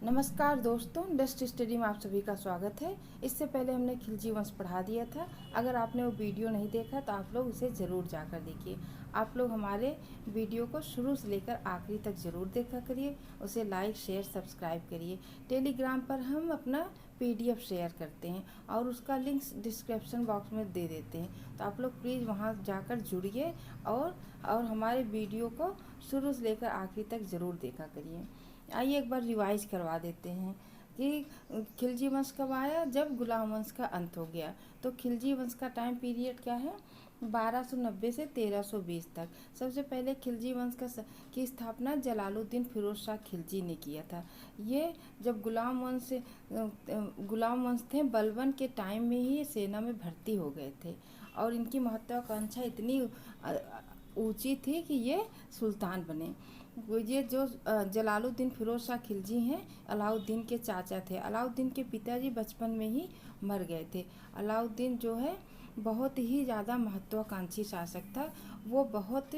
नमस्कार दोस्तों, dust study में आप सभी का स्वागत है। इससे पहले हमने खिलजी वंश पढ़ा दिया था। अगर आपने वो वीडियो नहीं देखा तो आप लोग उसे ज़रूर जाकर देखिए। आप लोग हमारे वीडियो को शुरू से लेकर आखिरी तक ज़रूर देखा करिए। उसे लाइक, शेयर, सब्सक्राइब करिए। टेलीग्राम पर हम अपना PDF शेयर करते हैं और उसका लिंक डिस्क्रिप्शन बॉक्स में दे देते हैं, तो आप लोग प्लीज़ वहाँ जाकर जुड़िए और हमारे वीडियो को शुरू से लेकर आखिरी तक ज़रूर देखा करिए। आइए एक बार रिवाइज करवा देते हैं कि खिलजी वंश कब आया, जब गुलाम वंश का अंत हो गया। तो खिलजी वंश का टाइम पीरियड क्या है? 1290 से 1320 तक। सबसे पहले खिलजी वंश की स्थापना जलालुद्दीन फिरोज शाह खिलजी ने किया था। ये जब गुलाम वंश थे, बलबन के टाइम में ही सेना में भर्ती हो गए थे और इनकी महत्वाकांक्षा इतनी ऊंची थी कि ये सुल्तान बने। ये जो जलालुद्दीन फिरोज शाह खिलजी हैं, अलाउद्दीन के चाचा थे। अलाउद्दीन के पिताजी बचपन में ही मर गए थे। अलाउद्दीन जो है बहुत ही ज़्यादा महत्वाकांक्षी शासक था। वो बहुत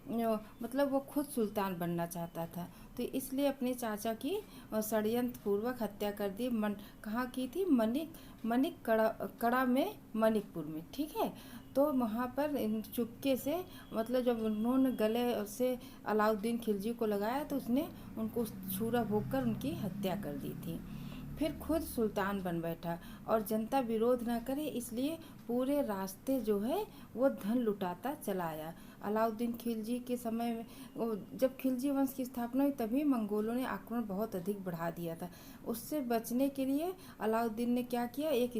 मतलब वो खुद सुल्तान बनना चाहता था, तो इसलिए अपने चाचा की षड्यंत्र पूर्वक हत्या कर दी। कहाँ की थी? मनिक कड़ा में, मनिकपुर में। ठीक है, तो वहाँ पर चुपके से, मतलब जब उन्होंने गले से अलाउद्दीन खिलजी को लगाया तो उसने उनको छुरा भोंक कर उनकी हत्या कर दी थी। फिर खुद सुल्तान बन बैठा और जनता विरोध न करे इसलिए पूरे रास्ते जो है वो धन लुटाता चला आया। अलाउद्दीन खिलजी के समय में, जब खिलजी वंश की स्थापना हुई, तभी मंगोलों ने आक्रमण बहुत अधिक बढ़ा दिया था। उससे बचने के लिए अलाउद्दीन ने क्या किया, एक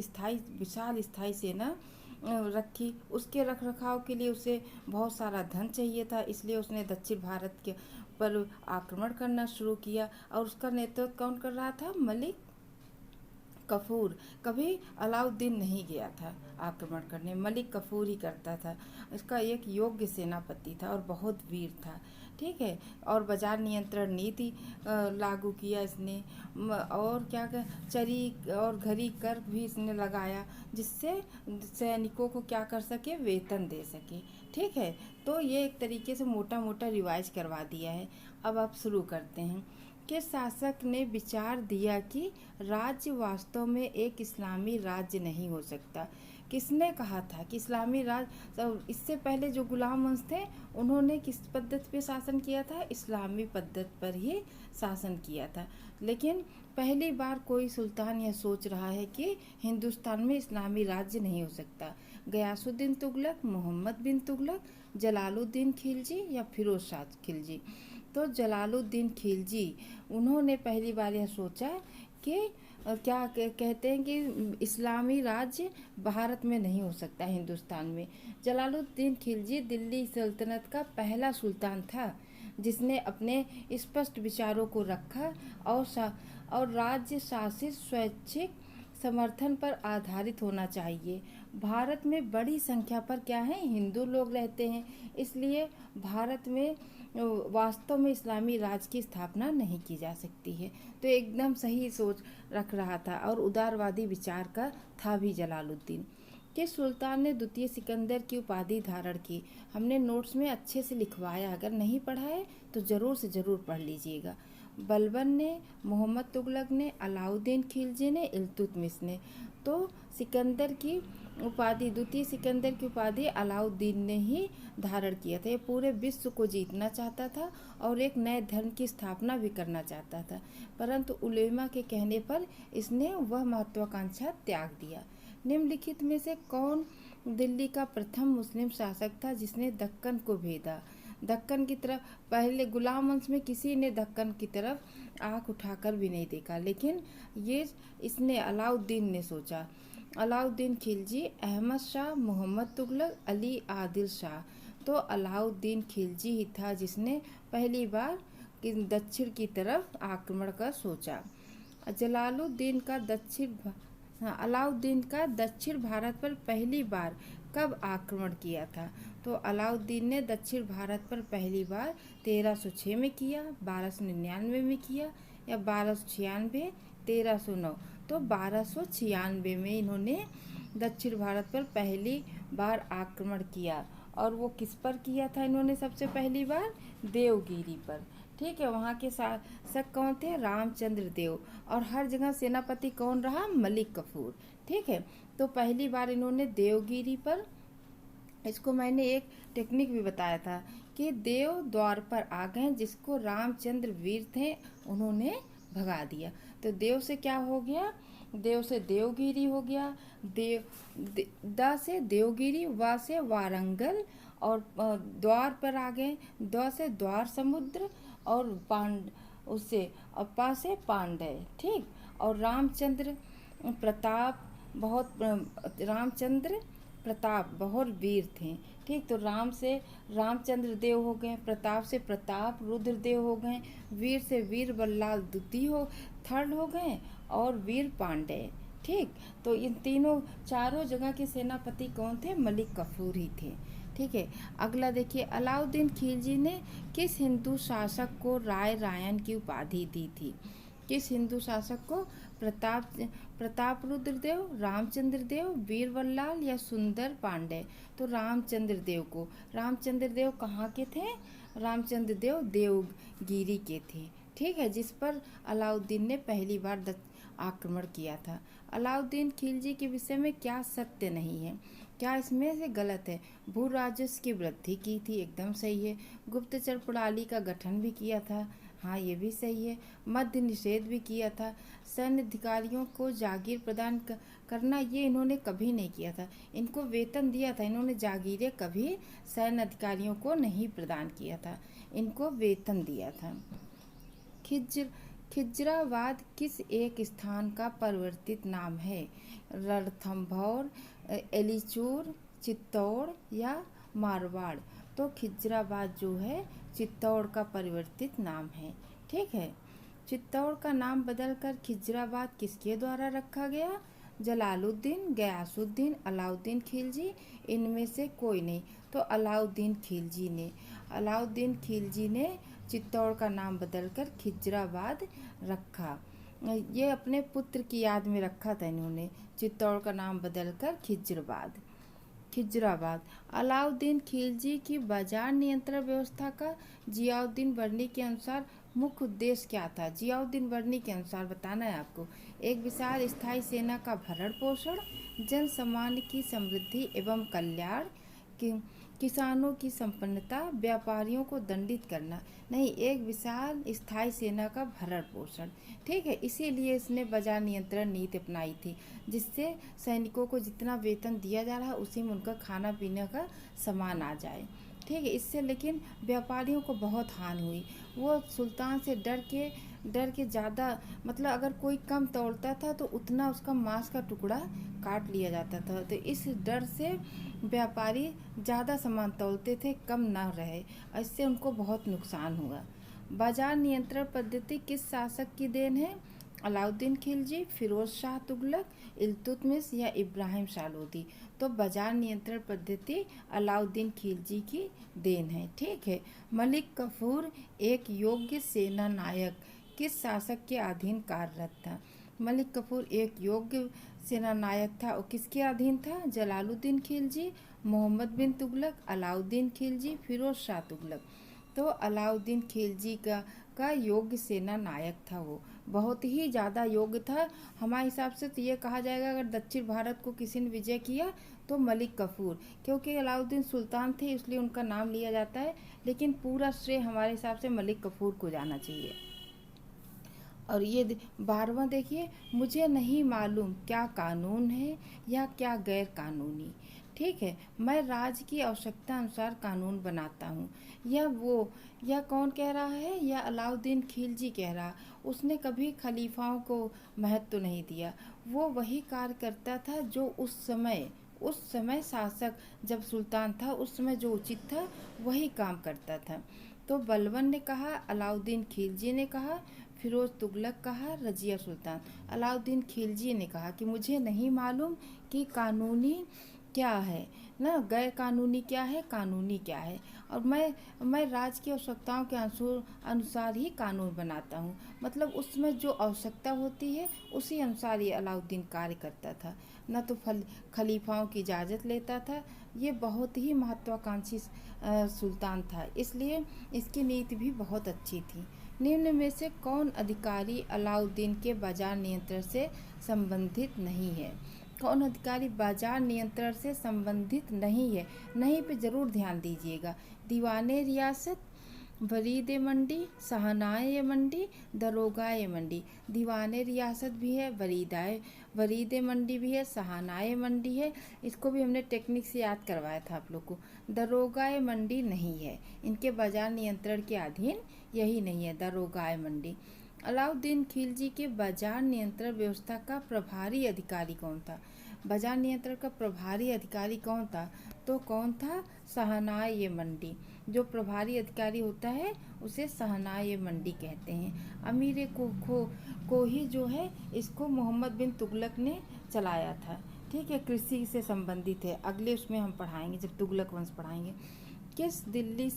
विशाल स्थायी सेना रखी। उसके रख रखाव के लिए उसे बहुत सारा धन चाहिए था, इसलिए उसने दक्षिण भारत के पर आक्रमण करना शुरू किया। और उसका नेतृत्व कौन कर रहा था? मलिक कफूर। कभी अलाउद्दीन नहीं गया था आक्रमण करने, मलिक कफूर ही करता था। इसका एक योग्य सेनापति था और बहुत वीर था। ठीक है, और बाजार नियंत्रण नीति लागू किया इसने। और क्या चरी और घरी कर भी इसने लगाया, जिससे सैनिकों को क्या कर सके, वेतन दे सके। ठीक है, तो ये एक तरीके से मोटा मोटा रिवाइज करवा दिया है। अब आप शुरू करते हैं कि शासक ने विचार दिया कि राज्य वास्तव में एक इस्लामी राज्य नहीं हो सकता। किसने कहा था कि इस्लामी राज्य? तो इससे पहले जो गुलाम वंश थे उन्होंने किस पद्धति पे शासन किया था? इस्लामी पद्धति पर ही शासन किया था। लेकिन पहली बार कोई सुल्तान यह सोच रहा है कि हिंदुस्तान में इस्लामी राज्य नहीं हो सकता। गयासुद्दीन तुगलक, मोहम्मद बिन तुगलक, जलालुद्दीन खिलजी या फिरोज शाह खिलजी। तो जलालुद्दीन खिलजी, उन्होंने पहली बार यह सोचा कि कहते हैं कि इस्लामी राज्य भारत में नहीं हो सकता, हिंदुस्तान में। जलालुद्दीन खिलजी दिल्ली सल्तनत का पहला सुल्तान था जिसने अपने स्पष्ट विचारों को रखा और राज्य शासित स्वैच्छिक समर्थन पर आधारित होना चाहिए। भारत में बड़ी संख्या पर क्या है, हिंदू लोग रहते हैं, इसलिए भारत में वास्तव में इस्लामी राज्य की स्थापना नहीं की जा सकती है। तो एकदम सही सोच रख रहा था और उदारवादी विचार का था भी जलालुद्दीन। कि सुल्तान ने द्वितीय सिकंदर की उपाधि धारण की। हमने नोट्स में अच्छे से लिखवाया, अगर नहीं पढ़ा है तो ज़रूर से ज़रूर पढ़ लीजिएगा। बलबन ने, मोहम्मद तुगलक ने, अलाउद्दीन खिलजी ने, इल्तुतमिश ने। तो सिकंदर की उपाधि, द्वितीय सिकंदर की उपाधि अलाउद्दीन ने ही धारण किया था। ये पूरे विश्व को जीतना चाहता था और एक नए धर्म की स्थापना भी करना चाहता था, परंतु उलेमा के कहने पर इसने वह महत्वाकांक्षा त्याग दिया। निम्नलिखित में से कौन दिल्ली का प्रथम मुस्लिम शासक था जिसने दक्कन को भेदा? दक्कन की तरफ, पहले गुलाम वंश में किसी ने दक्कन की तरफ आंख उठाकर भी नहीं देखा, लेकिन ये इसने, अलाउद्दीन ने सोचा। अलाउद्दीन खिलजी, अहमद शाह, मोहम्मद तुगलक, अली आदिल शाह। तो अलाउद्दीन खिलजी ही था जिसने पहली बार दक्षिण की तरफ आक्रमण का सोचा। जलालुद्दीन का अलाउद्दीन का दक्षिण भारत पर पहली बार कब आक्रमण किया था? तो अलाउद्दीन ने दक्षिण भारत पर पहली बार 1306 में किया, 1299 में किया या 1296, 1309। तो 1296 में इन्होंने दक्षिण भारत पर पहली बार आक्रमण किया। और वो किस पर किया था इन्होंने सबसे पहली बार? देवगिरी पर। ठीक है। वहाँ के शासक कौन थे? रामचंद्र देव। और हर जगह सेनापति कौन रहा? मलिक कफूर। ठीक है। तो पहली बार इन्होंने देवगिरी पर, इसको मैंने एक टेक्निक भी बताया था कि देव द्वार पर आ गए, जिसको रामचंद्र वीर थे उन्होंने भगा दिया। तो देव से क्या हो गया? देव से देवगिरी हो गया, द से देवगिरी, वा से वारंगल, और द्वार पर आ गए, द से द्वार समुद्र, और उससे अपा से पांडय। ठीक। और रामचंद्र प्रताप रामचंद्र प्रताप बहुत वीर थे। ठीक। तो राम से रामचंद्र देव हो गए, प्रताप से प्रताप रुद्रदेव हो गए, वीर से वीर बल्लाल द्वितीय हो थर्ड हो गए, और वीर पांडे। ठीक। तो इन तीनों चारों जगह के सेनापति कौन थे? मलिक कफूर ही थे। ठीक है। अगला देखिए, अलाउद्दीन खिलजी ने किस हिंदू शासक को राय रायन की उपाधि दी थी? किस हिंदू शासक को? प्रताप रुद्रदेव, रामचंद्र देव, वीरबल्लाल, या सुंदर पांडे? तो रामचंद्र देव को। रामचंद्र देव कहाँ के थे? रामचंद्र देव देवगिरी के थे। ठीक है। जिस पर अलाउद्दीन ने पहली बार आक्रमण किया था। अलाउद्दीन खिलजी के विषय में क्या सत्य नहीं है? क्या इसमें से गलत है? भू राजस्व की वृद्धि की थी, एकदम सही है। गुप्तचर प्रणाली का गठन भी किया था, हाँ ये भी सही है। मद्य निषेध भी किया था। सैन्य अधिकारियों को जागीर प्रदान करना, ये इन्होंने कभी नहीं किया था। इनको वेतन दिया था, इन्होंने जागीरें कभी सैन्य अधिकारियों को नहीं प्रदान किया था, इनको वेतन दिया था। खिजराबाद किस एक स्थान का परिवर्तित नाम है? रणथंभौर, एलीचूर, चित्तौड़, या मारवाड़? तो खिजराबाद जो है चित्तौड़ का परिवर्तित नाम है। ठीक है। चित्तौड़ का नाम बदलकर खिजराबाद किसके द्वारा रखा गया? जलालुद्दीन, गयासुद्दीन, अलाउद्दीन खिलजी, इनमें से कोई नहीं। तो अलाउद्दीन खिलजी ने चित्तौड़ का नाम बदलकर खिजराबाद रखा। ये अपने पुत्र की याद में रखा था इन्होंने, चित्तौड़ का नाम बदलकर खिजराबाद। अलाउद्दीन खिलजी की बाजार नियंत्रण व्यवस्था का जियाउद्दीन वर्नी के अनुसार मुख्य उद्देश्य क्या था? जियाउद्दीन वर्नी के अनुसार बताना है आपको। एक विशाल स्थायी सेना का भरण पोषण, जन सामान्य की समृद्धि एवं कल्याण, किसानों की संपन्नता, व्यापारियों को दंडित करना। नहीं, एक विशाल स्थायी सेना का भरण पोषण। ठीक है। इसीलिए इसने बाजार नियंत्रण नीति अपनाई थी, जिससे सैनिकों को जितना वेतन दिया जा रहा है उसी में उनका खाना पीने का सामान आ जाए। ठीक है। इससे लेकिन व्यापारियों को बहुत हानि हुई। वो सुल्तान से डर के ज़्यादा, मतलब अगर कोई कम तोलता था तो उतना उसका मांस का टुकड़ा काट लिया जाता था। तो इस डर से व्यापारी ज़्यादा सामान तोलते थे, कम ना रहे, इससे उनको बहुत नुकसान हुआ। बाजार नियंत्रण पद्धति किस शासक की देन है? अलाउद्दीन खिलजी, फिरोज शाह तुगलक, इल्तुतमिश, या इब्राहिम शाह लोदी? तो बाजार नियंत्रण पद्धति अलाउद्दीन खिलजी की देन है। ठीक है। मलिक कफूर एक योग्य सेना नायक किस शासक के अधीन कार्यरत था? मलिक कफूर एक योग्य सेना नायक था और किसके अधीन था? जलालुद्दीन खिलजी, मोहम्मद बिन तुगलक, अलाउद्दीन खिलजी, फिरोज शाह तुगलक? तो अलाउद्दीन खिलजी का योग्य सेना नायक था, वो बहुत ही ज़्यादा योग्य था। हमारे हिसाब से तो ये कहा जाएगा अगर दक्षिण भारत को किसी ने विजय किया तो मलिक कफूर, क्योंकि अलाउद्दीन सुल्तान थे इसलिए उनका नाम लिया जाता है, लेकिन पूरा श्रेय हमारे हिसाब से मलिक कफूर को जाना चाहिए। और ये 12वां देखिए, मुझे नहीं मालूम क्या कानून है या क्या गैर कानूनी। ठीक है। मैं राज्य की आवश्यकता अनुसार कानून बनाता हूँ। यह कौन कह रहा है? यह अलाउद्दीन खिलजी कह रहा। उसने कभी खलीफाओं को महत्व नहीं दिया। वो वही कार्य करता था जो उस समय शासक जब सुल्तान था उस समय जो उचित था वही काम करता था। तो बलबन ने कहा, अलाउद्दीन खिलजी ने कहा, फिरोज तुगलक कहा, रजिया सुल्तान। अलाउद्दीन खिलजी ने कहा कि मुझे नहीं मालूम कि क्या है ना, गैर कानूनी क्या है, कानूनी क्या है। और मैं राज्य की आवश्यकताओं के अनुसार ही कानून बनाता हूँ। मतलब उसमें जो आवश्यकता होती है उसी अनुसार ये अलाउद्दीन कार्य करता था, न तो खलीफाओं की इजाज़त लेता था। ये बहुत ही महत्वाकांक्षी सुल्तान था, इसलिए इसकी नीति भी बहुत अच्छी थी। निम्न में से कौन अधिकारी अलाउद्दीन के बाजार नियंत्रण से संबंधित नहीं है? कौन अधिकारी बाजार नियंत्रण से संबंधित नहीं है? नहीं पे ज़रूर ध्यान दीजिएगा। दीवाने रियासत, वरीद मंडी, शहनाए मंडी, दरोगाए मंडी। दीवाने रियासत भी है, वरीद मंडी भी है, शहनाए मंडी है। इसको भी हमने टेक्निक से याद करवाया था आप लोग को। दरोगाए मंडी नहीं है, इनके बाजार नियंत्रण के अधीन यही नहीं है दरोगाए मंडी। अलाउद्दीन खिलजी के बाजार नियंत्रण व्यवस्था का प्रभारी अधिकारी कौन था? बाजार नियंत्रण का प्रभारी अधिकारी कौन था? तो कौन था? शहनाए मंडी। जो प्रभारी अधिकारी होता है उसे शहनाए मंडी कहते हैं। अमीर को ही जो है इसको मोहम्मद बिन तुगलक ने चलाया था। ठीक है, कृषि से संबंधित है, अगले उसमें हम पढ़ाएंगे जब तुगलक वंश पढ़ाएंगे। किस दिल्ली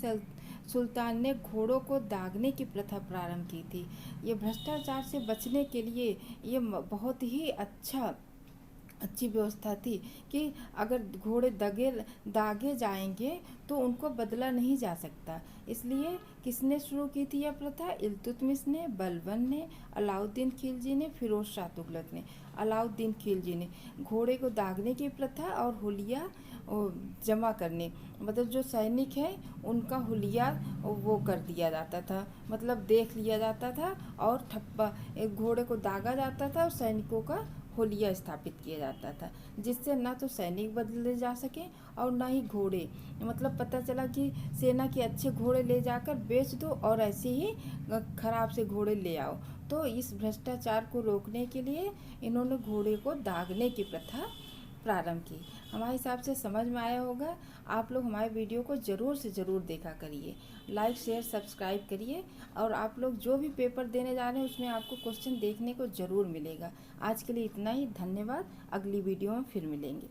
सुल्तान ने घोड़ों को दागने की प्रथा प्रारंभ की थी? ये भ्रष्टाचार से बचने के लिए ये बहुत ही अच्छी व्यवस्था थी कि अगर घोड़े दागे जाएंगे तो उनको बदला नहीं जा सकता। इसलिए किसने शुरू की थी यह प्रथा? इल्तुतमिश ने, बलबन ने, अलाउद्दीन खिलजी ने, फिरोज शाह तुगलक ने। अलाउद्दीन खिलजी ने घोड़े को दागने की प्रथा और हुलिया जमा करने, मतलब जो सैनिक है उनका हुलिया वो कर दिया जाता था, मतलब देख लिया जाता था और ठप्पा घोड़े को दागा जाता था और सैनिकों का हुलिया स्थापित किया जाता था, जिससे ना तो सैनिक बदले जा सके और ना ही घोड़े। मतलब पता चला कि सेना के अच्छे घोड़े ले जाकर बेच दो और ऐसे ही खराब से घोड़े ले आओ। तो इस भ्रष्टाचार को रोकने के लिए इन्होंने घोड़े को दागने की प्रथा प्रारंभ की। हमारे हिसाब से समझ में आया होगा। आप लोग हमारे वीडियो को ज़रूर से ज़रूर देखा करिए, लाइक शेयर सब्सक्राइब करिए। और आप लोग जो भी पेपर देने जा रहे हैं उसमें आपको क्वेश्चन देखने को ज़रूर मिलेगा। आज के लिए इतना ही, धन्यवाद। अगली वीडियो में फिर मिलेंगे।